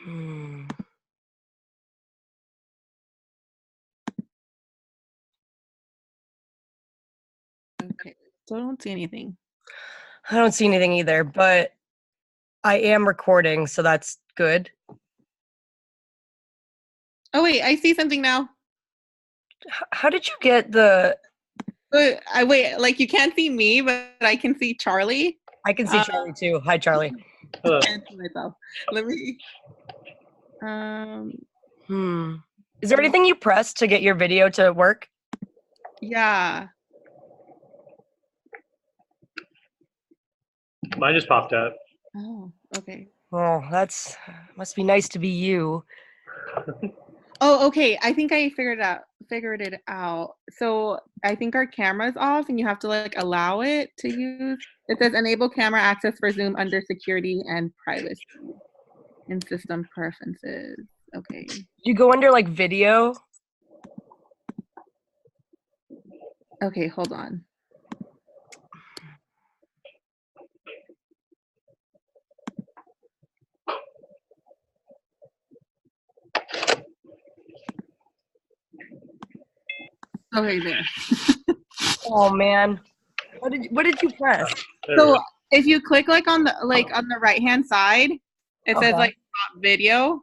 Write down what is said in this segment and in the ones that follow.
Hmm. Okay, so I don't see anything. I don't see anything either, but I am recording, so that's good. Oh wait, I see something now. How did you get the? But I wait, like you can't see me, but I can see Charlie. I can see Uh, Charlie too. Hi, Charlie. Hello. can't see myself. Let me. Um. Hmm. Is there anything you pressed to get your video to work? Yeah. Mine just popped up. Oh. Okay. Oh, that's must be nice to be you. Oh, okay. I think I figured it out. So I think our camera's off and you have to like allow it to use. It says enable camera access for Zoom under security and privacy and system preferences. Okay. You go under like video. Okay, hold on. Okay, there. Oh man, what did you press? There we So go. if you click like on the right hand side, it says Okay. like stop video.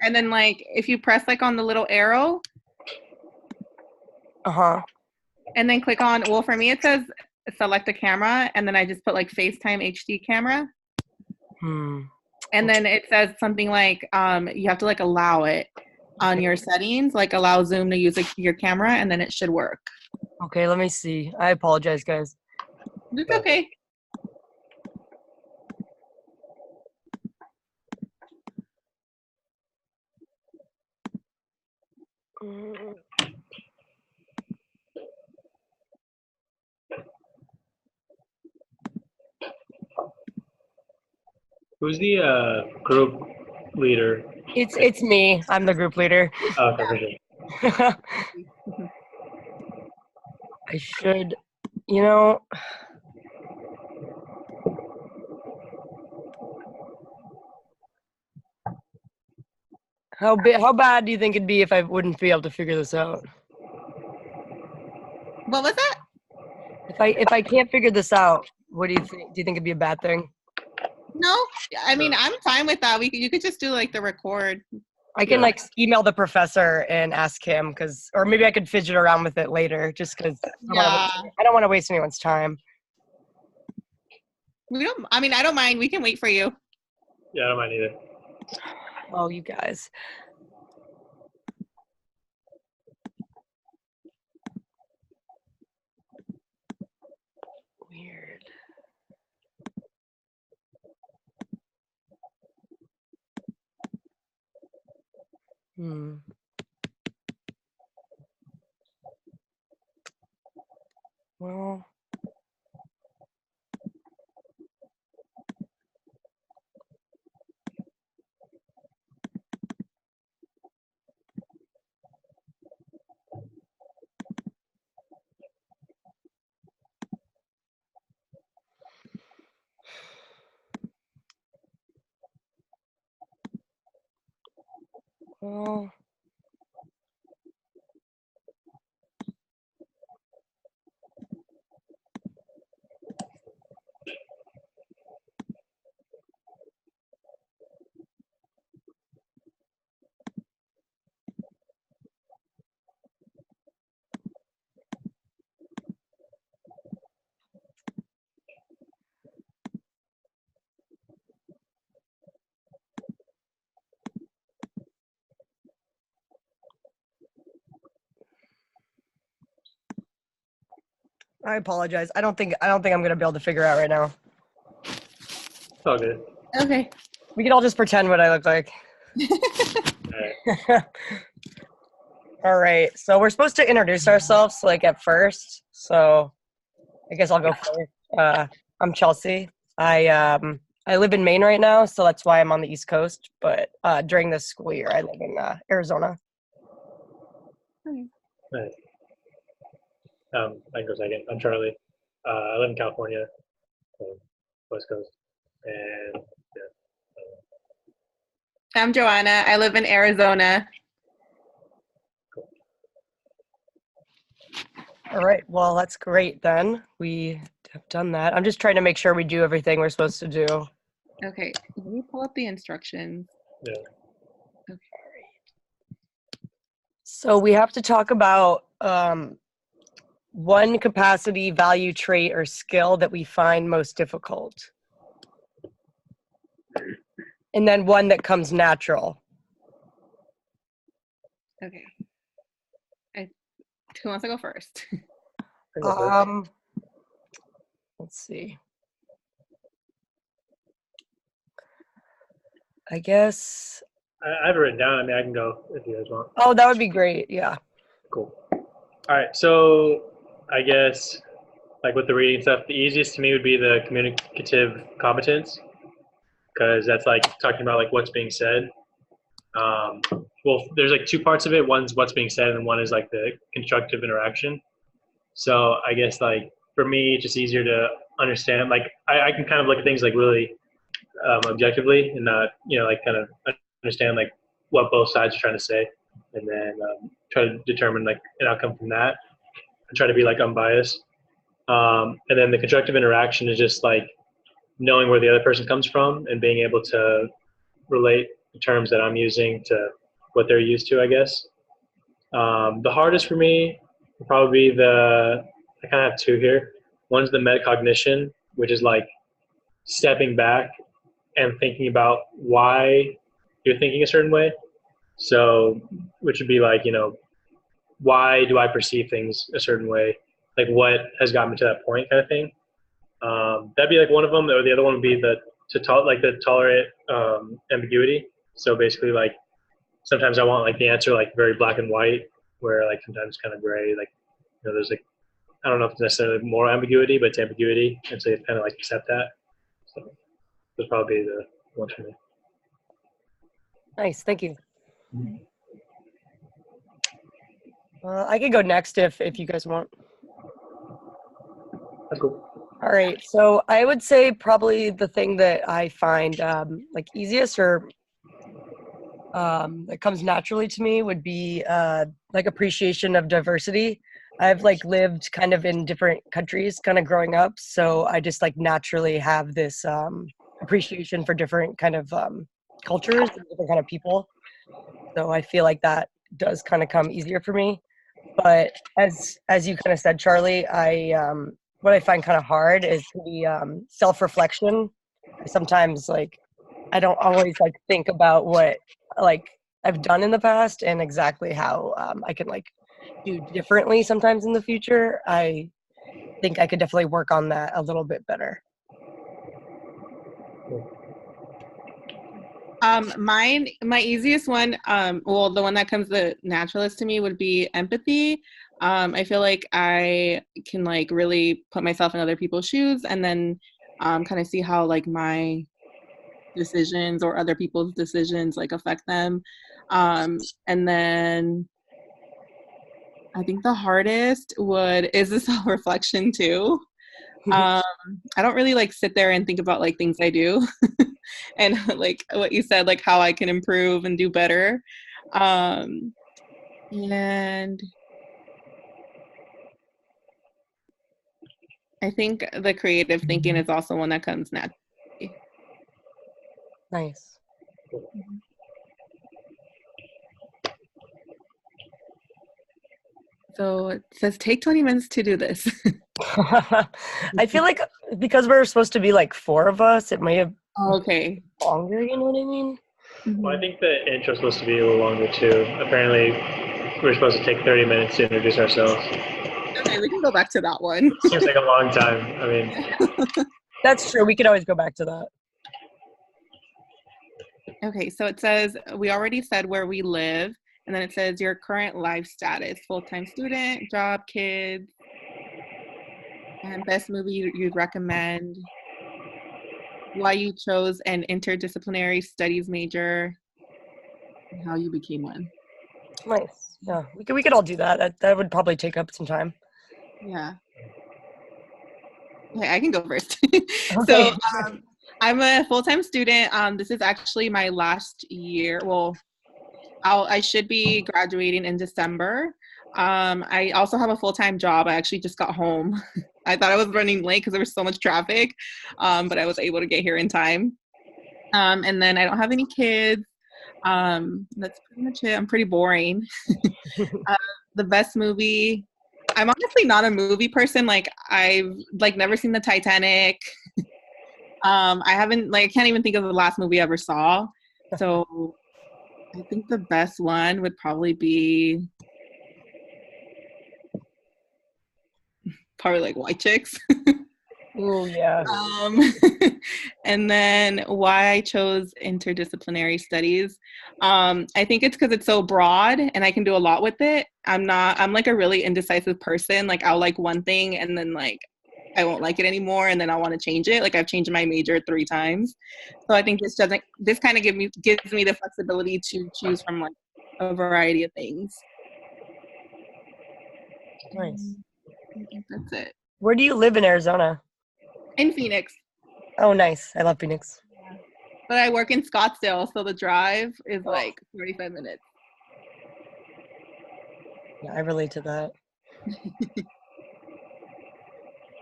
And then like if you press like on the little arrow Uh-huh. and then click on, well, for me it says select a camera, and then I just put like FaceTime HD camera. Hmm. And then it says something like you have to like allow it on Okay. your settings, like allow Zoom to use like, your camera, and then it should work. Okay, let me see. I apologize, guys. It's okay. Mm. Who's the group leader? It's me. I'm the group leader. Oh, okay, for sure. I should, you know, how bad do you think it'd be if I wouldn't be able to figure this out? What was that? If I can't figure this out, what do you think? Do you think it'd be a bad thing? No, I mean No. I'm fine with that. You could just do like the record. I can Yeah. like email the professor and ask him or maybe I could fidget around with it later just because Yeah, I don't want to waste anyone's time. we don't. I mean, I don't mind. We can wait for you. Yeah, I don't mind either. Oh, you guys. Weird. Hmm. Well, well. I apologize. I don't think I'm gonna be able to figure out right now. It's all good. Okay. We can all just pretend what I look like. All right. All right. So we're supposed to introduce ourselves like at first. So I guess I'll go first. I'm Chelsea. I live in Maine right now, so that's why I'm on the East Coast. But during this school year, I live in Arizona. Nice. I can go second. I'm Charlie. I live in California, West Coast, and yeah. I'm Joanna. I live in Arizona. All right. Well, that's great then. We have done that. I'm just trying to make sure we do everything we're supposed to do. Okay, let me pull up the instructions. Yeah. So we have to talk about one capacity, value, trait, or skill that we find most difficult. And then one that comes natural. Okay. Who wants to go first? Let's see. I guess. I have it written down. I mean, I can go if you guys want. Oh, that would be great. Yeah. Cool. All right. So I guess like with the reading stuff, the easiest to me would be the communicative competence, because that's like talking about like what's being said. Well, there's like two parts of it. One's what's being said, and one is like the constructive interaction. So I guess like for me, it's just easier to understand. Like I can kind of look at things like really objectively and not, like kind of understand like what both sides are trying to say, and then try to determine like an outcome from that and try to be like unbiased. And then the constructive interaction is just like knowing where the other person comes from and being able to relate the terms that I'm using to what they're used to, I guess. The hardest for me would probably be I kind of have two here. One's the metacognition, which is like stepping back and thinking about why you're thinking a certain way. So, which would be like, why do I perceive things a certain way? Like what has gotten me to that point kind of thing. That'd be like one of them, or the other one would be to tolerate ambiguity. So basically like sometimes I want like the answer like very black and white, where like sometimes kind of gray, like, there's like, I don't know if it's necessarily more ambiguity, but it's ambiguity. And so you kind of like accept that. So those probably be the ones for me. Nice. Thank you. I could go next if you guys want. That's cool. All right. So I would say probably the thing that I find like easiest or that comes naturally to me would be like appreciation of diversity. I've like lived kind of in different countries kind of growing up. So I just like naturally have this appreciation for different kind of cultures and different kind of people. So I feel like that does kind of come easier for me. But as you kind of said, Charlie, what I find kind of hard is the self-reflection. Sometimes like I don't always like think about what like I've done in the past and exactly how I can like do differently sometimes in the future. I think I could definitely work on that a little bit better. My easiest one, well, the one that comes the naturalist to me would be empathy. I feel like I can like really put myself in other people's shoes and then kind of see how like my decisions or other people's decisions like affect them. And then I think the hardest is the self-reflection too. I don't really like sit there and think about like things I do and like what you said, like how I can improve and do better. And I think the creative thinking is also one that comes naturally. Nice. So it says take 20 minutes to do this. I feel like because we're supposed to be like 4 of us, it might have Okay. longer, you know what I mean? Well, I think the intro's supposed to be a little longer too. Apparently, we're supposed to take 30 minutes to introduce ourselves. Okay, we can go back to that one. Seems like a long time. I mean, That's true. We could always go back to that. Okay, so it says we already said where we live, and then it says your current life status: full-time student, job, kids, and best movie you'd recommend. Why you chose an interdisciplinary studies major, and how you became one. Nice. Yeah, we could all do that. That would probably take up some time. Yeah. Okay, I can go first. Okay. So I'm a full-time student. This is actually my last year. Well, I should be graduating in December. I also have a full-time job. I actually just got home. I thought I was running late because there was so much traffic, but I was able to get here in time. And then I don't have any kids. That's pretty much it. I'm pretty boring. The best movie. I'm honestly not a movie person. Like I've like never seen the Titanic. I haven't like I can't even think of the last movie I ever saw. So I think the best one would probably be probably like White Chicks. Ooh, yeah. Um, and then why I chose interdisciplinary studies. I think it's because it's so broad and I can do a lot with it. I'm like a really indecisive person. Like I'll like one thing and then like I won't like it anymore and then I want to change it. Like I've changed my major 3 times. So I think this kind of gives me the flexibility to choose from like a variety of things. Nice. I think that's it. Where do you live in Arizona? In Phoenix. Oh, nice. I love Phoenix. But I work in Scottsdale, so the drive is like 45 minutes. Yeah, I relate to that.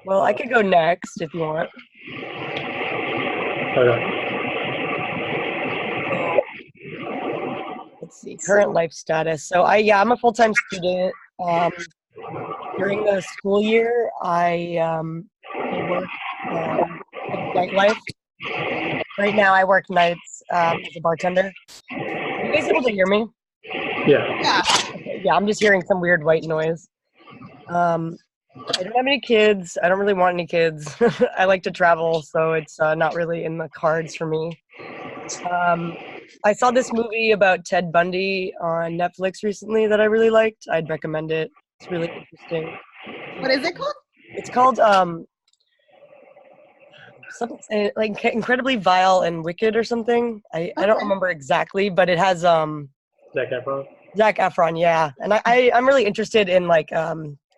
Well, I could go next if you want. Okay. Let's see, current life status. So I'm a full-time student. During the school year, I work nightlife. Right now, I work nights as a bartender. Are you guys able to hear me? Yeah. Okay, yeah, I'm just hearing some weird white noise. I don't have any kids. I don't really want any kids. I like to travel, so it's not really in the cards for me. I saw this movie about Ted Bundy on Netflix recently that I really liked. I'd recommend it. It's really interesting. What is it called? It's called something like Incredibly Vile and Wicked or something. I don't Okay. remember exactly, but it has Zac Efron. Zac Efron, yeah. And I'm really interested in like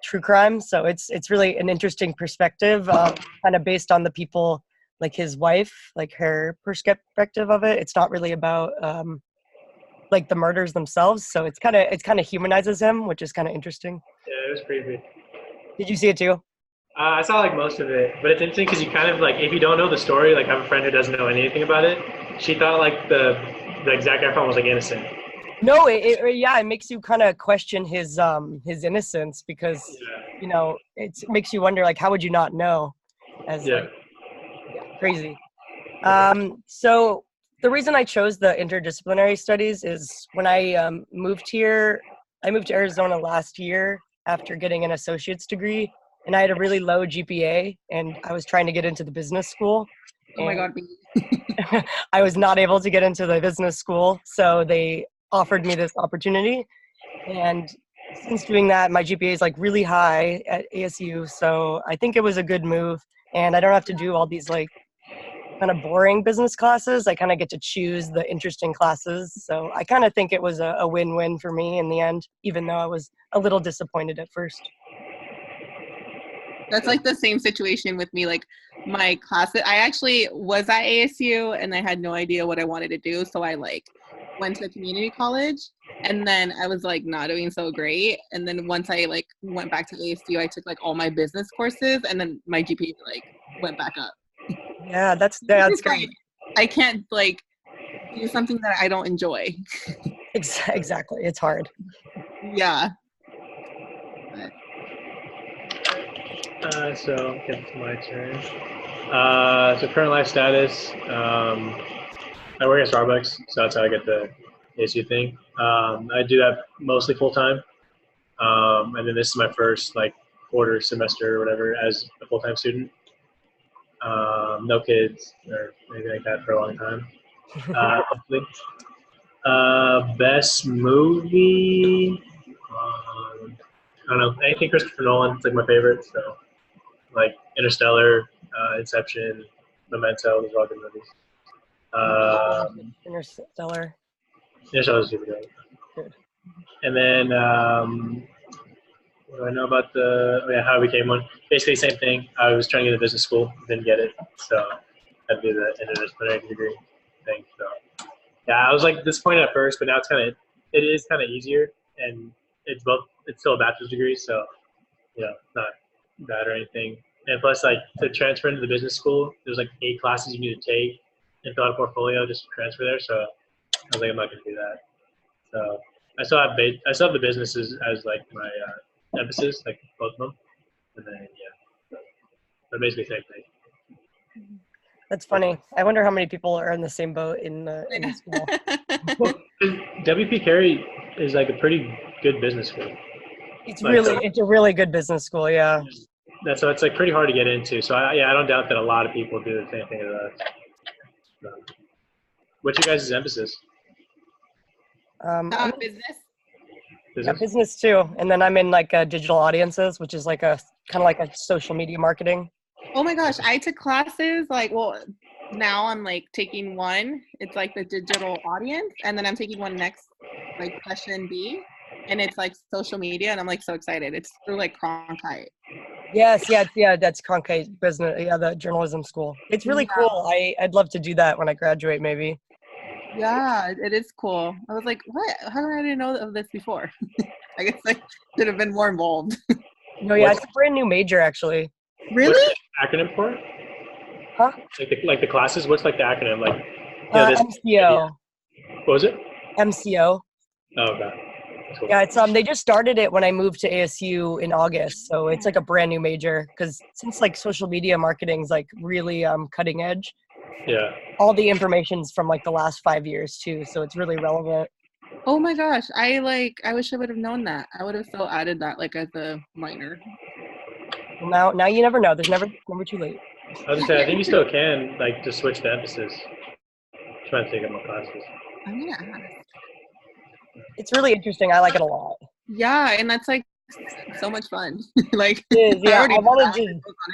true crime, so it's really an interesting perspective, kind of based on the people, like his wife, like her perspective of it. It's not really about like the murders themselves, so it's kind of humanizes him, which is kind of interesting. Yeah, it was creepy. Did you see it too? I saw like most of it, but it's interesting because you kind of like if you don't know the story, like I have a friend who doesn't know anything about it. She thought like the Zac Efron was like innocent. No, it makes you kind of question his innocence because it makes you wonder like how would you not know, as Yeah. like crazy. So the reason I chose the interdisciplinary studies is when I moved here, I moved to Arizona last year after getting an associate's degree, and I had a really low GPA, and I was trying to get into the business school. Oh my God. I was not able to get into the business school, so they offered me this opportunity. And since doing that, my GPA is like really high at ASU, so I think it was a good move. And I don't have to do all these like kind of boring business classes. I kind of get to choose the interesting classes. So I kind of think it was a win-win for me in the end, even though I was a little disappointed at first. That's like the same situation with me. Like my classes, I actually was at ASU and I had no idea what I wanted to do. So I like went to community college and then I was like not doing so great. And then once I like went back to ASU, I took like all my business courses and then my GPA like went back up. Yeah, that's great. I can't like do something that I don't enjoy. Exactly. It's hard. Yeah. So it's my turn. So current life status. I work at Starbucks, so that's how I get the ASU thing. I do that mostly full time, and then this is my first like quarter semester or whatever as a full time student. No kids or anything like that for a long time. Hopefully. Best movie. I don't know, anything Christopher Nolan. It's like my favorite. So like Interstellar, Inception, Memento. Those are all good movies. Interstellar. Interstellar is super good. Good. And then what do I know about how I became one? Basically, same thing. I was trying to get a business school, didn't get it. So That'd be the interdisciplinary degree thing. So yeah, I was like disappointed at first, but now it is kind of easier, and it's still a bachelor's degree, so not bad or anything. And plus, like to transfer into the business school, there's like 8 classes you need to take and fill out a portfolio just to transfer there. So I was like, I'm not gonna do that. So I still have the businesses as like my emphasis, like both of them, and then they're basically the same thing. That's funny. I wonder how many people are in the same boat in the school. Well, WP Carey is like a pretty good business school. It's a really good business school. Yeah. So it's like pretty hard to get into. So I don't doubt that a lot of people do the same thing as us. So, what's your guys' emphasis? Business. Yeah, business too. And then I'm in like digital audiences, which is like a kind of like a social media marketing. Oh my gosh, I took classes now I'm like taking one. It's like the digital audience, and then I'm taking one next, like session B, and it's like social media, and I'm like so excited. It's through like Cronkite. Yes, yeah, that's Cronkite business. Yeah, the journalism school. It's really cool. I'd love to do that when I graduate, maybe. Yeah, it is cool. I was like, what? How did I didn't know of this before? I guess I should have been more involved. No, yeah, it's a brand new major actually. Really? What's the acronym for it? Huh? Like the classes. What's like the acronym? Like MCO. What was it? MCO. Oh, okay. Cool. Yeah, it's they just started it when I moved to ASU in August, so it's like a brand new major because since like social media marketing is like really cutting edge. Yeah. All the information's from like the last 5 years too, so it's really relevant. Oh my gosh, I wish I would have known that. I would have still added that like as a minor. Well, now you never know. There's never too late. I was gonna say, I think you still can like just switch the emphasis. Try to take up more classes. I'm gonna ask. It's really interesting. I like it a lot. Yeah, and that's like so much fun. Like it is, yeah. I wanted to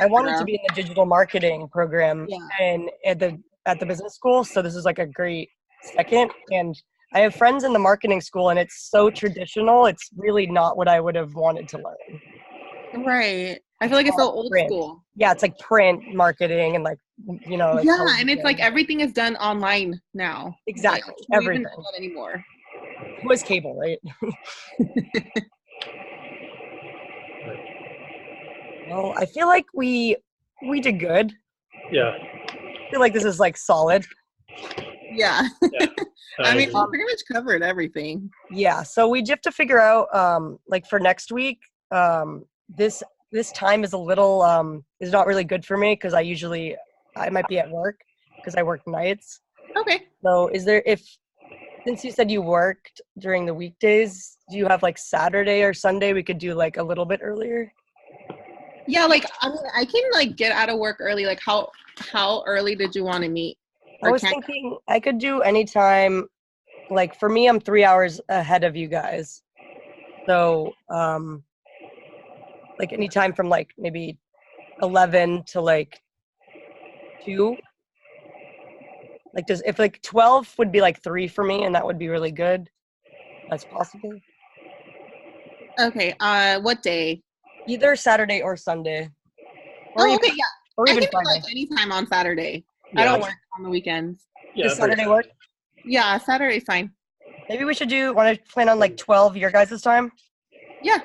Instagram. be in the digital marketing program and at the business school. So this is like a great second. And I have friends in the marketing school, and it's so traditional. It's really not what I would have wanted to learn. Right. I feel like it's so old print. school. Yeah, it's like print marketing and like Like yeah, and it's like everything is done online now. Exactly. Like, everything. Even do that anymore. It was cable, right? Well, I feel like we did good. Yeah. I feel like this is like solid. Yeah. I mean, we pretty much covered everything. Yeah. So we have to figure out, like for next week, this time is a little, is not really good for me because I might be at work because I work nights. Okay. So since you said you worked during the weekdays, do you have like Saturday or Sunday we could do like a little bit earlier? Yeah, like I mean, I can like get out of work early. Like how early did you want to meet? I was thinking I could do anytime. Like for me, I'm 3 hours ahead of you guys. So like anytime from like maybe 11 to like 2. Like if like 12 would be like 3 for me, and that would be really good. That's possible. Okay. What day? Either Saturday or Sunday. Or okay, yeah. Or even I can Friday. do like anytime on Saturday. Yeah. I don't work on the weekends. Yeah, Does Saturday work? Yeah, Saturday's fine. Maybe we should want to plan on like 12 your guys' time? Yeah.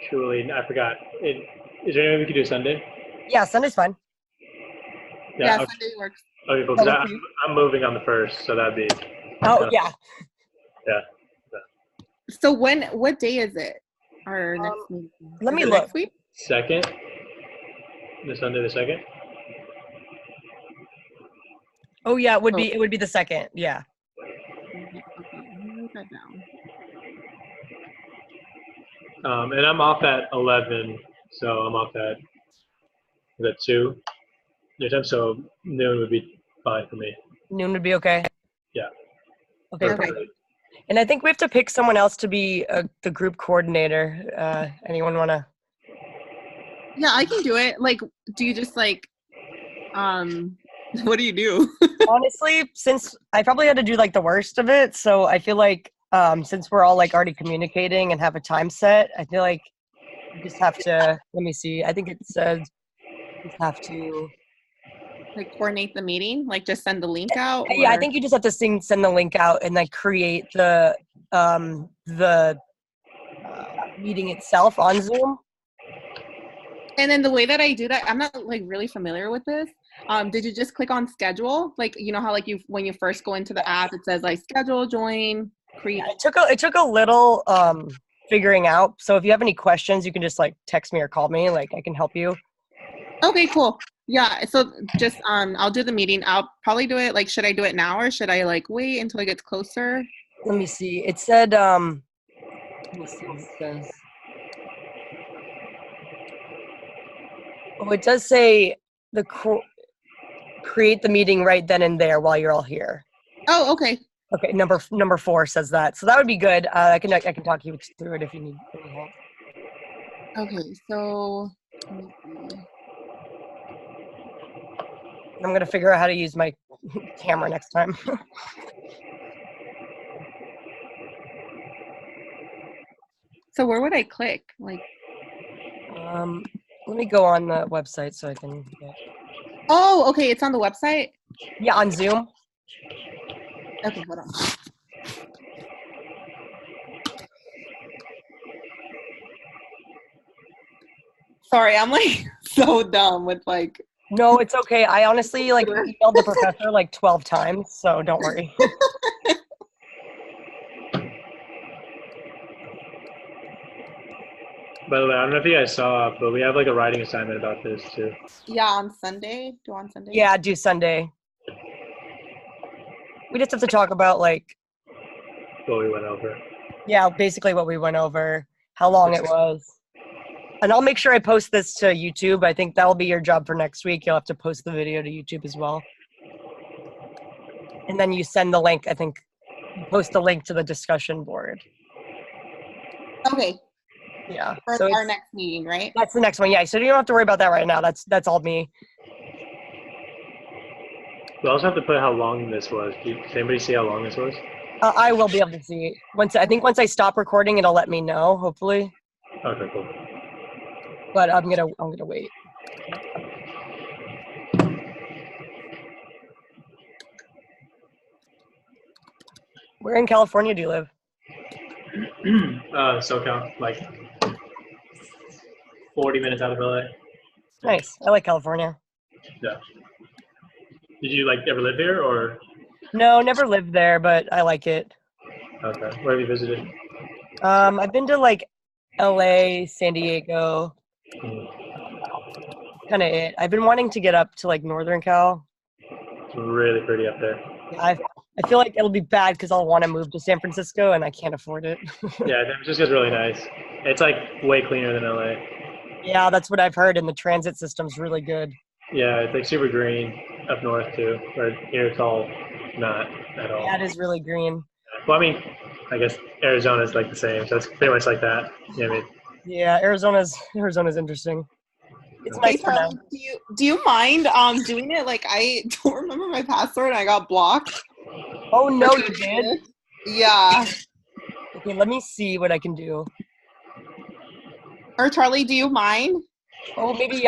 Actually, I forgot. Is there any way we could do Sunday? Yeah, Sunday's fine. Yeah, okay. Sunday works. Okay, cool. 'Cause I'm moving on the 1st, so that'd be. Oh, yeah. Yeah. So what day is it? Our next meeting? Let me Is it look. Next week? 2nd? The Sunday the 2nd? Oh yeah, it would be the 2nd. Yeah. Okay, let me write that down. And I'm off at 11, so I'm off at 2 your time, so noon would be fine for me. Noon would be okay. Yeah. Okay. Perfect. And I think we have to pick someone else to be the group coordinator. Anyone want to? Yeah, I can do it. Like, do you just like, what do you do? Honestly, since I probably had to do like the worst of it, so I feel like since we're all like already communicating and have a time set, I feel like we just have to. Let me see. I think it says we just have to. like coordinate the meeting? Like just send the link out? Yeah, I or- think you just have to send the link out and like create the meeting itself on Zoom. And then the way that I do that, I'm not like really familiar with this. Did you just click on schedule? Like, you know how like you when you first go into the app, it says like schedule, join, create. It took a little figuring out. So if you have any questions, you can just like text me or call me. Like I can help you. Okay, cool. Yeah. So just I'll do the meeting. I'll probably do it. Like, should I do it now or should I like wait until it gets closer? Let me see. It said let me see what it says. Oh, it does say create the meeting right then and there while you're all here. Oh, okay. Okay, number 4 says that, so that would be good. I can talk you through it if you need any help. Okay. So let me see. I'm gonna figure out how to use my camera next time. So where would I click? Like, Let me go on the website so I can. oh, okay. It's on the website. Yeah, on Zoom. Okay, hold on. Sorry, I'm like so dumb with like. No, it's okay. I honestly like emailed the professor like 12 times, so don't worry. By the way, I don't know if you guys saw, but we have like a writing assignment about this too. Yeah, on Sunday. Do on Sunday. Yeah, do Sunday. We just have to talk about like, What we went over. yeah, basically what we went over, how long it was. And I'll make sure I post this to YouTube. I think that'll be your job for next week. You'll have to post the video to YouTube as well. And then you send the link, I think you post the link to the discussion board. Okay. Yeah. For So our next meeting, right? that's the next one. Yeah. So you don't have to worry about that right now. That's all me. We also have to put how long this was. Does anybody see how long this was? I will be able to see it. I think once I stop recording, it'll let me know, hopefully. Okay, cool. But I'm gonna wait. Where in California do you live? SoCal, like 40 minutes out of LA. Nice. I like California. Yeah. Did you like ever live here or? No, never lived there, but I like it. Okay. Where have you visited? I've been to like LA, San Diego, kind of it. I've been wanting to get up to like Northern Cal. It's really pretty up there. Yeah, I feel like it'll be bad because I'll want to move to San Francisco and I can't afford it. Yeah, San Francisco's really nice. It's like way cleaner than LA. Yeah, that's what I've heard, and the transit system's really good. Yeah, it's like super green up north too. Where here it's all not at all. Yeah, it is really green. Well, I mean, I guess Arizona's like the same, so it's pretty much like that. Yeah, I mean, Yeah, Arizona's interesting. It's Hey, nice for now. Charlie, do you mind doing it? Like, I don't remember my password and I got blocked. Oh no, you did? Yeah. Okay, let me see what I can do. Or Charlie, do you mind? Oh, maybe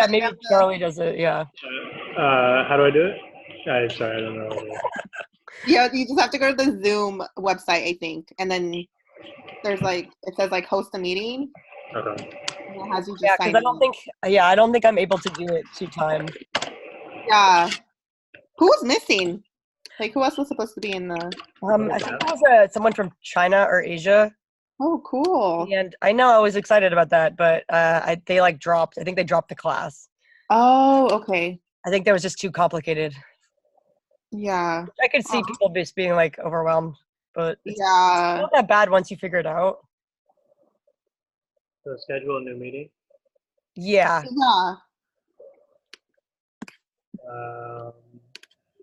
Charlie does it. Yeah. how do I do it? Sorry, I don't know. Yeah, you just have to go to the Zoom website, I think, and then there's like it says like host a meeting. Okay. And it has you just Yeah, sign because in. I don't think I'm able to do it 2 times. Yeah. Who was missing? Like, who else was supposed to be in the? I think it was someone from China or Asia, Oh, cool. and I know I was excited about that, but they like dropped. I think they dropped the class. Oh, okay. I think that was just too complicated. Yeah. I could see people just being like overwhelmed, but it's Yeah. not that bad once you figure it out. So schedule a new meeting. Yeah. Yeah.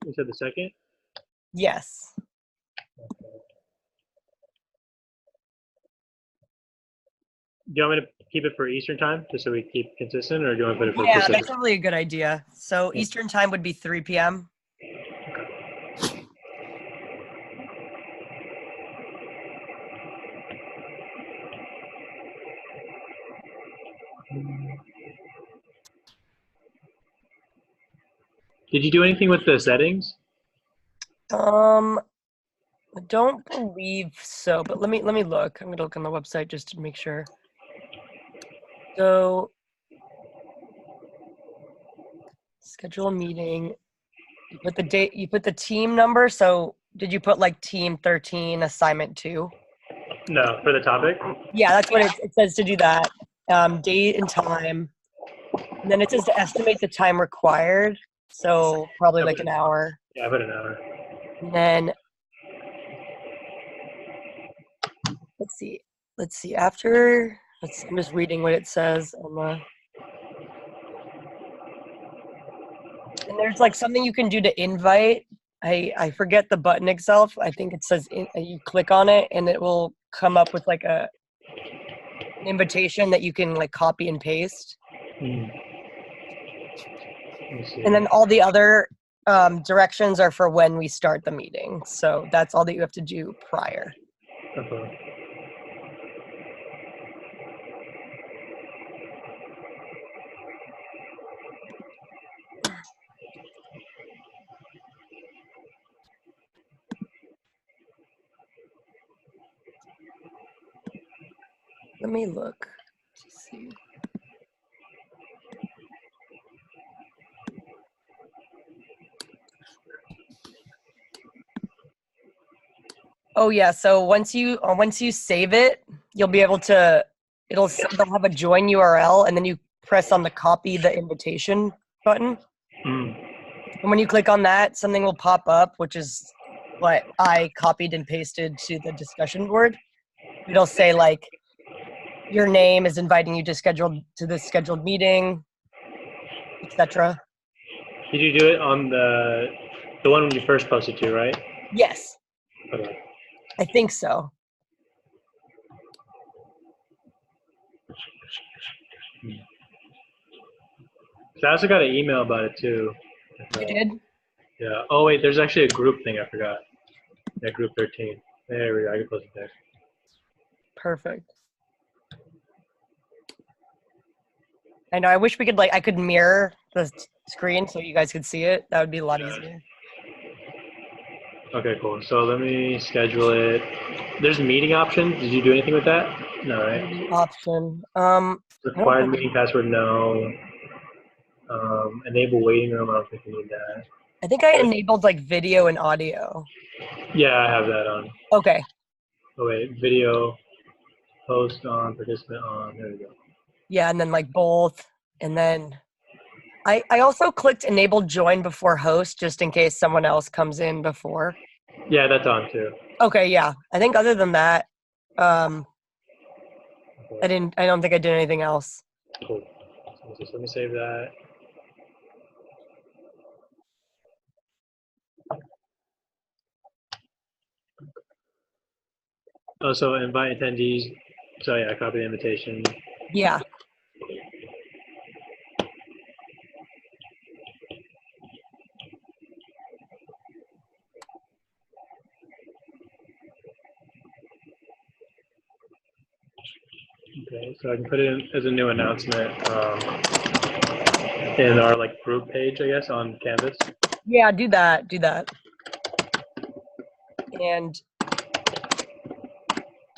You said the second? Yes. Do you want me to keep it for Eastern time, just so we keep consistent, or do you want to put it for Yeah, Pacific? that's probably a good idea. So Eastern time would be 3 p.m. Did you do anything with the settings? I don't believe so, but let me look. I'm gonna look on the website just to make sure. So schedule a meeting. You put the date, you put the team number. So did you put like team 13 assignment 2? No, for the topic. Yeah, that's what it says to do that. Date and time. And then it says to estimate the time required. So probably like an hour. Yeah, I put an hour. And then let's see. After I'm just reading what it says on the. And there's like something you can do to invite. I forget the button itself. I think it says you click on it and it will come up with like an invitation that you can like copy and paste. Let me see. And then all the other directions are for when we start the meeting. So that's all that you have to do prior. Okay. Let me look to see. Oh yeah, so once you save it, you'll be able to they'll have a join URL and then you press on the copy the invitation button. Mm. And when you click on that, something will pop up, which is what I copied and pasted to the discussion board. It'll say like your name is inviting you to this scheduled meeting, etc. Did you do it on the one when you first posted to, right? Yes, Okay. I think so. So I also got an email about it too. You did? Yeah. Oh wait, there's actually a group thing. I forgot. Yeah, group 13. There we go. I can close it there. Perfect. I know. I wish we could I could mirror the screen so you guys could see it. That would be a lot easier. Okay, cool. So let me schedule it. There's meeting options. Did you do anything with that? No, right? Meeting option. Required meeting password, no. Enable waiting room. I don't think you need that. I think I enabled like video and audio. Yeah, I have that on. Okay. Oh wait, video, host on, participant on. There we go. Yeah, and then like both, and then I also clicked enable join before host just in case someone else comes in before. Yeah, that's on too. Okay, yeah. I think other than that, I don't think I did anything else. Cool. So just let me save that. Also, invite attendees. So yeah, copy the invitation. Yeah. Okay, so I can put it in as a new announcement in our like group page, I guess, on Canvas. Yeah, do that. And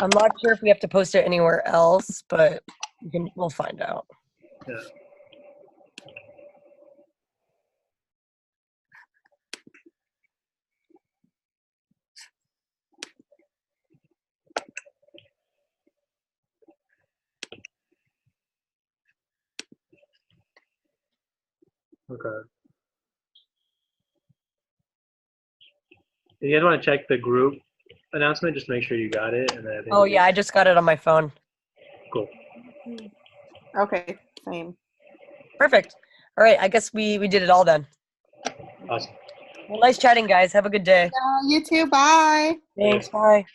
I'm not sure if we have to post it anywhere else, but we'll find out. Yeah. Okay. You guys want to check the group announcement? Just make sure you got it, and then I think Oh yeah, I just got it on my phone. Cool. Okay, same. Perfect. All right, I guess we did it all then. Awesome. Well, nice chatting, guys. Have a good day. Yeah, you too. Bye. Thanks. Bye.